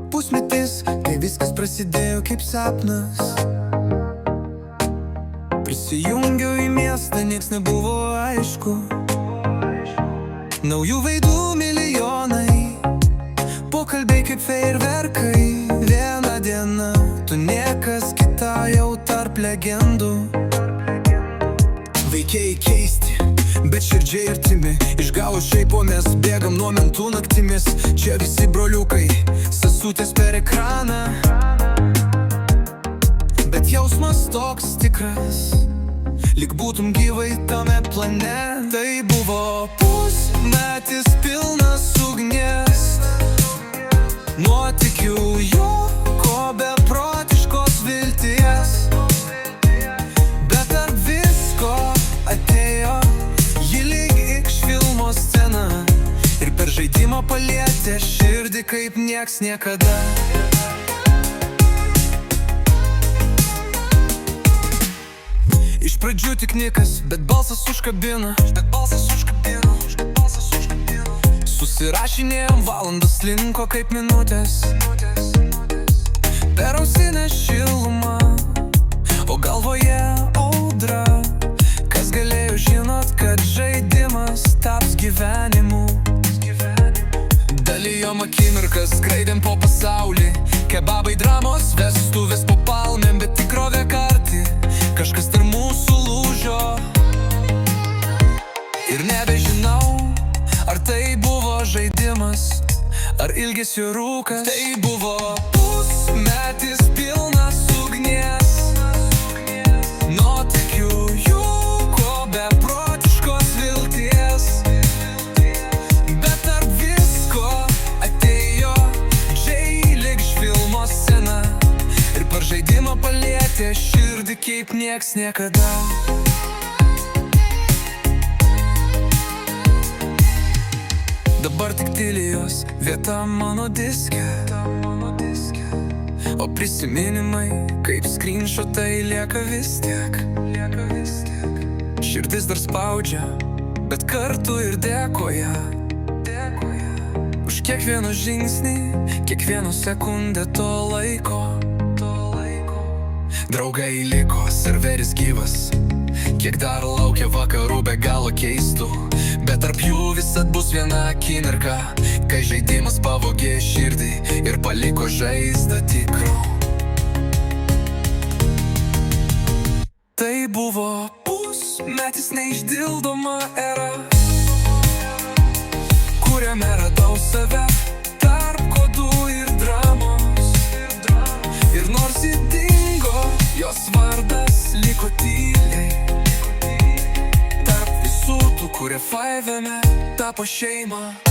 Pusmetis, kai viskas prasidėjo kaip sapnas. Prisijungiau į miestą, nieks nebuvo aišku. Naujų veidų milijonai, pokalbiai kaip fejerverkai. Viena diena, tu niekas, kita jau tarp legendų. Veikėjai keisti, bet širdžiai artimi. Iš galo šaipo mes bėgam nuo mentų naktimis. Čia visi broliukai, sesutės per ekraną. Bet jausmas toks tikras, lyg būtum gyvai tame plane. Tai buvo pusmetis pilnas ugnies, nuotykių juoko, beprotiškos vilties. Bet tarp visko atėjo ji lyg iš filmo scena, ir per žaidimą palietė širdį kaip nieks niekada. Iš pradžių tik nikas, bet balsas užkabino. Susirašinėjom, valandas linko kaip minutės. Per ausinę šilumą, o galvoje audra. Kas galėjo žinot, kad žaidimas taps gyvenimu. Dalijom akimirkas, skraidėm po pasaulį. Kebabai, dramos, vestuvės po palmėm, bet tikrovė karti. Kažkas tarp mūsų lūžo, ir nebežinau, ar tai buvo žaidimas, ar ilgesio rūkas. Tai buvo pusmetis pilnas ugnies, nuotykių juoko, beprotiškos vilties. Bet tarp visko atėjo Jay lyg iš filmo scena, ir per žaidimą palietė širdį kaip nieks niekada. Dabar tik tylijos vieta mano diske, o prisiminimai kaip screenshotai lieka vis tiek. Širdis dar spaudžia, bet kartu ir dėkoja. Už kiekvieną žingsnį, kiekvieną sekundę to laiko. Draugai liko, serveris gyvas, kiek dar laukia vakarų be galo keistų. Bet tarp jų visad bus viena akimirka, kai žaidimas pavogė širdį ir paliko žaizdą tikrų. Tai buvo pusmetis neišdildoma era, kuriame radau save tarp kodų ir dramos. Ir nors ji dingo, jos vardas liko tyliai. Tarp visų tų, kurie faivėme, tapo šeima.